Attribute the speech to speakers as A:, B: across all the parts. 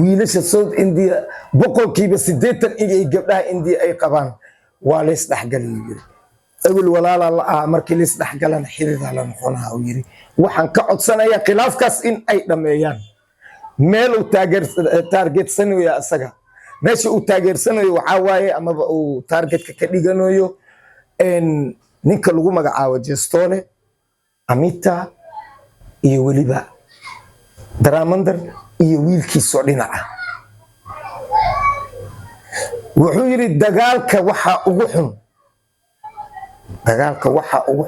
A: wiilasha South India boqolkiiba 80 inay gabdhaha India ay qabaan waa la isdhaxgalay yiri awil walaala la ah markii la isdhaxgalan xiriirada la noqonaha uu yiri waxaan ka codsanayaa khilaafkaas in ay dhameeyaan meel uu targetsanayo asaga meesha uu taageersanayo waxa waaye ama uu targetka ka dhiganayo ninka lagu magacaabo Jestole Amita iyo waliba Dramandar iyo wiilkiisa dhinaca wuxuu yiri dagaalka waxa ugu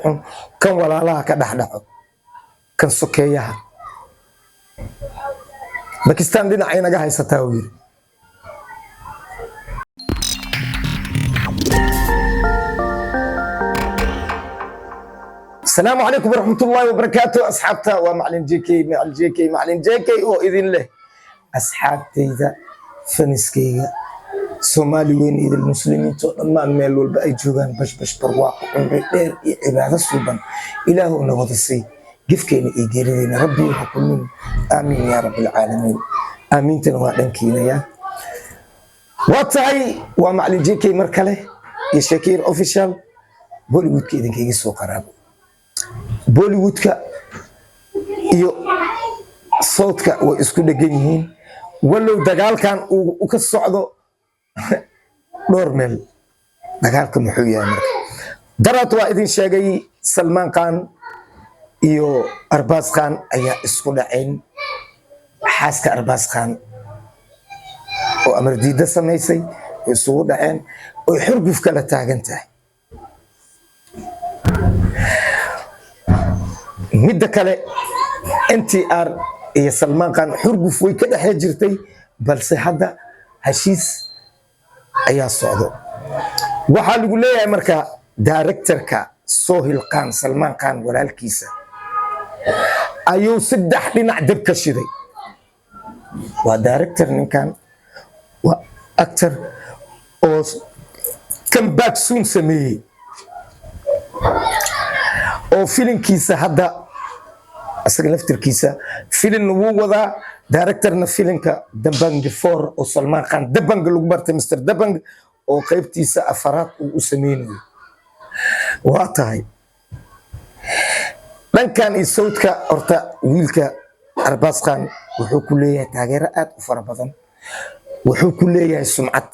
A: xun kan walaalaha ka dhaxdhaco kan sokeeyaha Pakistan dhinaca inaga haysataa uu yiri السلام عليكم ورحمة الله وبركاته أصحابتا ومعلن معلن جيكي وإذن له أصحابتي إذا فنسكيga Soomaali weyn iyo muslimiin dhammaan meel walba ay joogan bash barwaaqo dheer iyo cibaado suuban Ilaahu na wada sii gifkeena iyo geerideena Rabbi ha kulmin aamin ya rabbil alamin aamintan waa dhankiinaya watahay waa macalin JK mar kale iyo Shakir official Bollywoodka idinkaga soo qaraabo Bollywoodka iyo Southka way isku dhagan yihiin walow dagaalkan uu ka socdo dhowr meel dagaalka muxuu yahay marka darat waa idin sheegay Salman Khan iyo Arbaz Khan ayaa isku dhaceen xaaska Arbaz Khan oo amar diida sameysay isugu dhaceen oo xurguf kala taagan tahay midda kale NTR iyo Salman Khan xurguf way ka dhaxay jirtay balse hadda heshiis ayaa socdo waxa lagu leeyahay marka directorka Sohail Khan Salman Khan walaalkiisa ayuu saddex dhinac dab ka shiday waa director ninkan waa actor oo comeback soon sameeyay oo filimkiisa hadda asaga laftirkiisa filim wuu wadaa directorna filimka Dabang 4 oo Salman Khan Dabang lagu bartay Mr Dabang oo qaybtiisa afaraad uu sameeyay waa tahay dhankan iyo Southka horta wiilka Arbaz Khan wuxuu ku leeyahay taageero aad u fara badan wuxuu ku leeyahay sumcad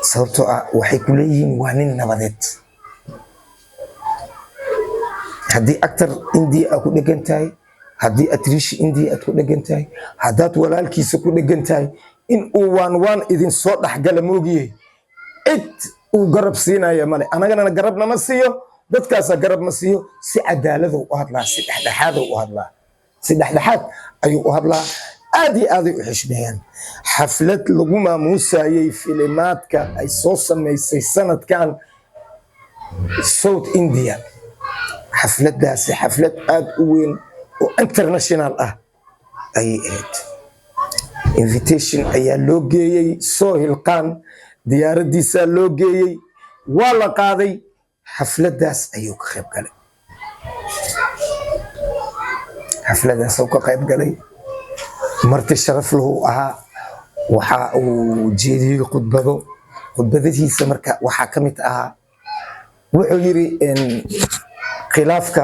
A: sababtoo ah waxay ku leeyihiin waa nin nabadeed haddii actor India ku dhagan tahay haddii actrice India ku dhagan tahay haddaad walaalkiisa ku dhagan tahay in uu waan idin soo dhaxgala moogiyay cid uu garab siinaya male anagana garab nama siiyo dadkaas garab ma siiyo si cadaalad u hadlaa si dhexdhexaad ayuu u hadlaa aad iyo aad u xishmeeyaan xaflad lagu maamuusayay filimaadka ay soo sameysay sanadkan South India xafladaasi xaflad aad u weyn oo international ah ay ahayd invitation ayaa loo geeyay Sohail Khan diyaaradiisa loo geeyay waa la qaaday xafladaas ayuu ka qayb galay marti sharaf lahu ahaa waxa uu jeediyay khudbadiisa marka waxa kamid ahaa wuxuu yiri khilaafka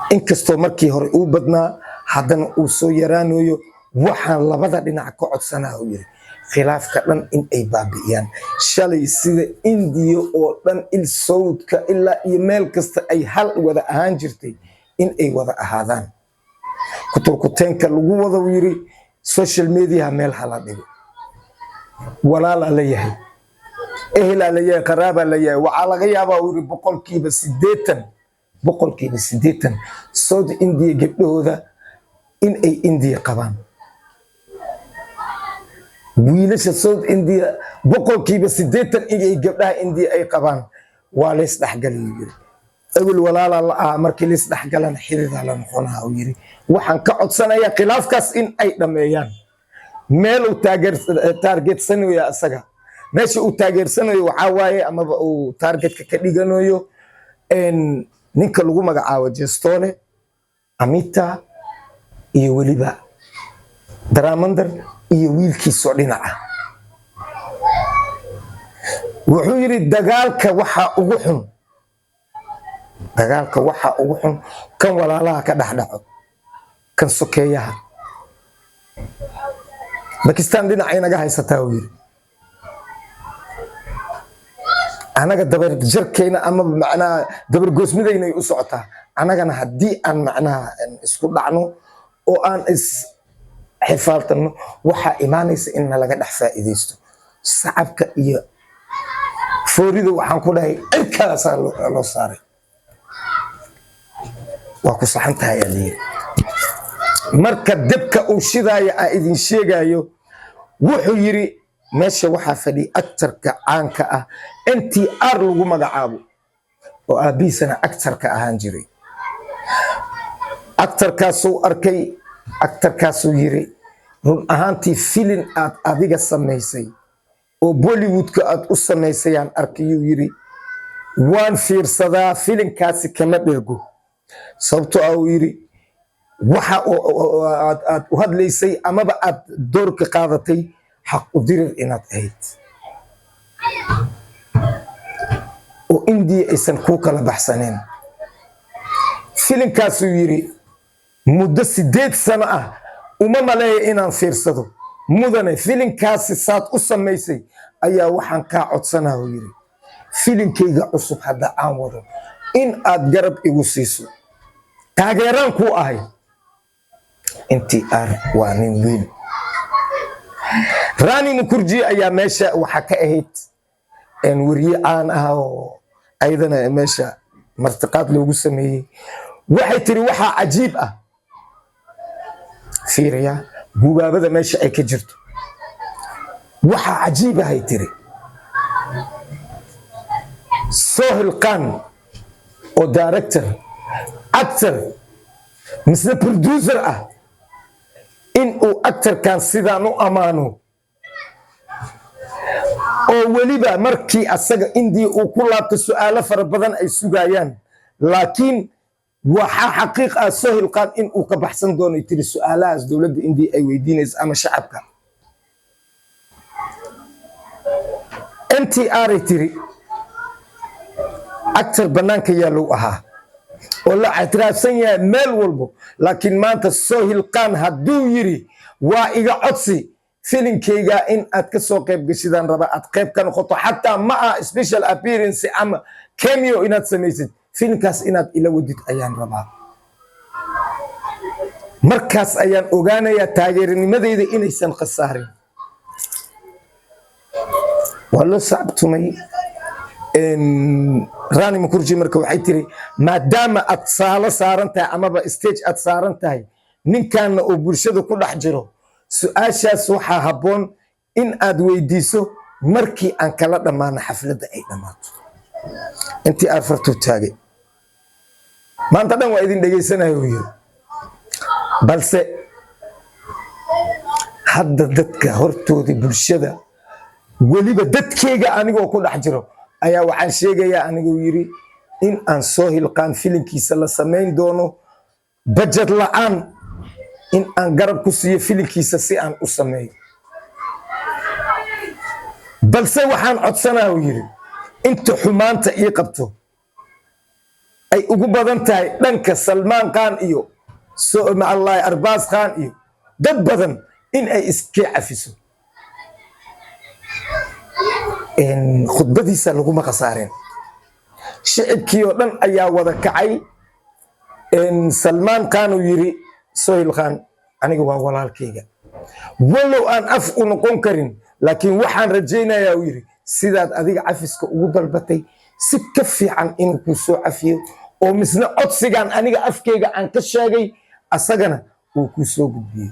A: inkastoo markii hore uu badnaa haddana uu soo yaraanayo waxaan labada dhinac ka codsanaa uu yiri khilaafka dhan in ay baabi'iyaan shalay sida India oo dhan il Southka ilaa iyo meel kasta ay hal wada ahaan jirtay in ay wada ahaadaan kuteenka lagu wada yiri social media meel hala dhigo walaala la yahay ehla la yahay qaraaba la yahay waxa laga yaabaa uu boqolkiiba 80 South India gabdhooda in ay India qabaan wiilasha South India boqolkiiba 80 inay gabdhaha India ay qabaan waa la isdhaxgalay yiri awil walaala la ah markii la isdhaxgalan xiriirada la noqonaha uu yiri waxaan ka codsanayaa khilaafkaas in ay dhameeyaan meel uu targetsanayo asaga meesha uu taageersanayo waxa waaye ama uu targetka ka dhiganayo ninka lagu magacaabo Jestole Amita iyo waliba Daraamandar iyo wiilkiisoo dhinaca wuxuu yiri dagaalka waxa ugu xun kan walaalaha ka dhaxdhaco kan sokeeyaha Pakistan dhinaca inaga haysataa uu yiri anaga dabar jarkeena ama macnaa dabar goosmidayna u socotaa anagana hadii aan macnaa isku dhacno oo aan is xifaaltano waxa imaanaysa in laga dhax faa'iideysto shacabka iyo fooridu waxaan ku dhahay irkaas loo saaray waa ku saxan tahay adii marka dabka uu shidaaya idin sheegayo wuxuu yiri meesha waxa fadhi actorka caanka ah NTR lagu magacaabo oo aabiisana actorka ahaan jiray actorkaasuu arkay actorkaasuu yiri run ahaantii filin aad adiga samaysay oo Bollywoodka aad u samaysayaan arkayuu yiri waan fiirsadaa filinkaasi kama dhergo sababtoo ah uu yiri waxa aad u hadlaysay amaba aad doorka qaadatay xaq u dirir inaad ahayd oo India aysan ku kala baxsaneen filinkaasuu yiri muddo 8 sano ah uma maleeyo inaan fiirsado mudane filinkaasi saad u samaysay ayaa waxaan ka codsanaa uu yiri filinkeyga cusub hadda aan wado in aad garab igu siiso taageeraan ku ahay NTR waa nin weyn Rani Mukerji ayaa meesha waxa ka ahayd wariye caan ah oo aydana meesha martiqaad loogu sameeyay waxay tiri waxa cajiib ah fiiriya gubaabada meesha ay ka jirto waxa cajiib ah ay tiri Sohail Khan oo director actor misna producer ah in uu actor kan sidaan u amaano oo waliba markii asaga India uu ku laabto su'aalo fara badan ay sugayaan laakiin waxa xaqiiq ah Sohail Khan in uu ka baxsan doono tiri su'aalahaas dawladda India ay weydiinayso ama shacabka NTR tiri actor banaanka yaalo ahaa oo la ictiraafsan yahay meel walbo laakiin maanta Sohail Khan haduu yiri waa iga codsi filinkeyga in aad ka soo qayb gashidaan raba aad qayb ka noqoto hatta ma special appearance ama cameo inaad samaysid filinkaas inaad ila wadid ayaan rabaa markaas ayaan ogaanayaa taageernimadeyda inaysan khasaarin wala sabtumay Rani Mukerji marka waxay tiri maadaama aad saalo saaran tahay amaba stage aad saaran tahay ninkan oo bulshada ku dhex jiro su'aashaas waxa haboon in aad weydiiso markii aan kala dhamaano xafladda ay dhamaato intii aad farto taagay maanta dhan waa idin dhageysanayo yiri balse hadda dadka hortooda bulshada waliba dadkeyga anigoo ku dhex jiro ayaa waxaan sheegayaa anigoo yiri in aan Sohail Khan filinkiisa la sameyn doono budget la'aan in aan garab ku siiyo filinkiisa si aan u sameeyo balse waxaan codsanaa uu yiri inta xumaanta ii qabto ay ugu badan tahay dhanka Salman Khan iyo Allah Arbaz Khan iyo dad badan in ay iska cafiso khudbadiisa lagu ma qasaareen shicibkii oo dhan ayaa wada kacay Salman Khan uu yiri Sohail Khan aniga waa walaalkeyga walow aan af u noqon karin laakiin waxaan rajaynayaa uu yiri sidaad adiga cafiska ugu dalbatay si ka fiican inuu ku soo cafiyo oo misna codsigan aniga afkeyga aan ka sheegay asagana uu ku soo gudbiyay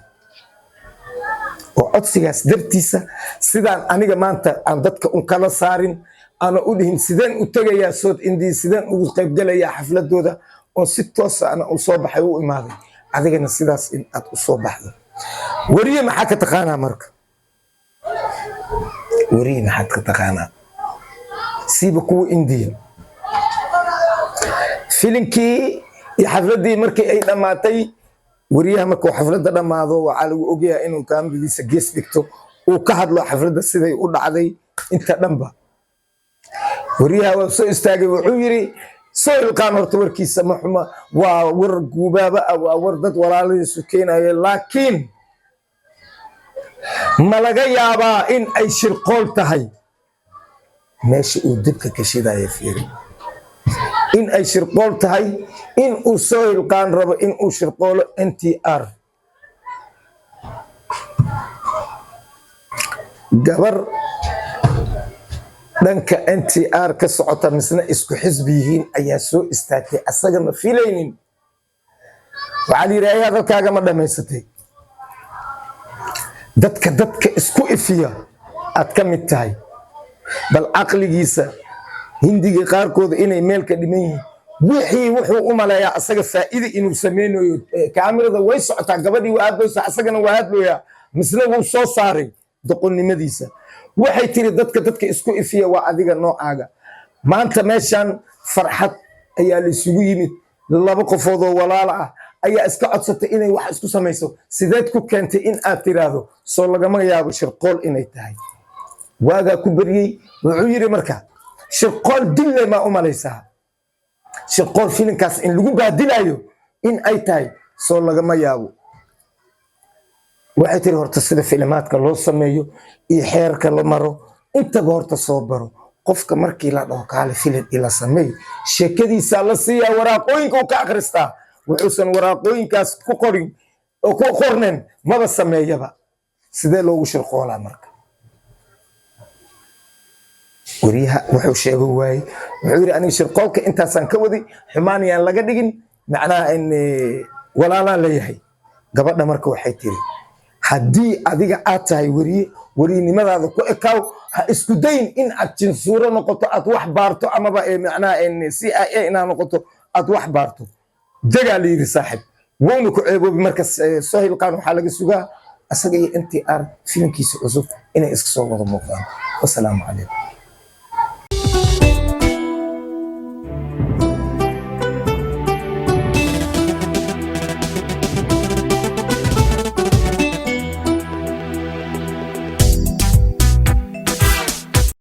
A: oo codsigaas dartiisa sidaan aniga maanta aan dadka un kala saarin ana u dhihin sideen u tagayaa South India sideen ugu qayb galayaa xafladooda oo si toos ah u soo baxay u imaaday adigana sidaas in aad u soo baxdo wariye maxaa ka taqaanaa marka wariye maxaa ka taqaanaa siiba kuwa India filinkii iyo xafladii markii ay dhamaatay wariyaha markuu xafladda dhammaado waxaa lagu ogyahay inuu kaambidiisa gees dhigto uu ka hadlo xafladda siday u dhacday inta dhanba. wariyaha waa soo istaagay wuxuu yidhi soo ilqaan horta warkiisa ma xuma, waa war guubaaba ah, waa war dad walaaladiisu keenaya, laakiin ma laga yaabaa in ay shirqool tahay meesha uu dibka ka shidaya fiiri, in ay shirqool tahay in uu soo ilqaan rabo in uu shirqoolo NTR. gabar dhanka NTR ka socota misna isku xisbi yihiin ayaa soo istaagtay, asaga ma filaynin. waxaa la yidhi hadalkaaga ma dhammaysatay, dadka isku ifiya aad ka mid tahay, bal caqligiisa hindiga qaarkooda inay meel ka dhiman yihiin, wixii wuxuu u maleeyaa asaga faa'iida inuu sameynayo. kaamirada way socotaa, gabadhii waa hadlaysaa, asagana waa hadlooyaa, misna wuu soo saaray doqonnimadiisa. waxay tiri dadka isku ifiya waa adiga noocaaga. maanta meeshan farxad ayaa la isugu yimid, laba qofoodoo walaala ah ayaa iska codsatay inay wax isku samayso. sideed ku keentay in aad tiraahdo soo lagama yaabo shirqool inay tahay? waagaa ku baryey wuxuu yidhi marka shirqool dille maa u malaysaa? shirqool filinkaas in lagu baadilayo in ay tahay soo lagama yaabo. waxay tiri horta sida filimaadka loo sameeyo iyo xeerka la maro intaba horta soo baro. qofka markii la dhaho kaale filin ila sameeyo, sheekadiisa la siiyaa, waraaqooyinka uu ka akhristaa. wuxuusan waraaqooyinkaas ku qorin oo ku qornen maba sameeyaba. sidee loogu shirqoolaa marka? wariyaha wuxuu sheego waaye, wuxuu yidhi aniga shirqoolka intaasaan ka waday, xumaan yaan laga dhigin, macnaha in walaalaa leeyahay. gabadha marka waxay tiri haddii adiga aad tahay wariye, wariynimadaada ku ekaaw, ha isku dayin in aad jinsuuro noqoto, aad wax baarto, amaba macnaha CIA inaad noqoto aad wax baarto. degaa la yidhi saaxib, wowna ku ceeboobi. marka soo hilqaan waxaa laga sugaa asaga iyo NTR filimkiisa cusub inay iska soo wada muuqdaan. wasalaamu calaykum.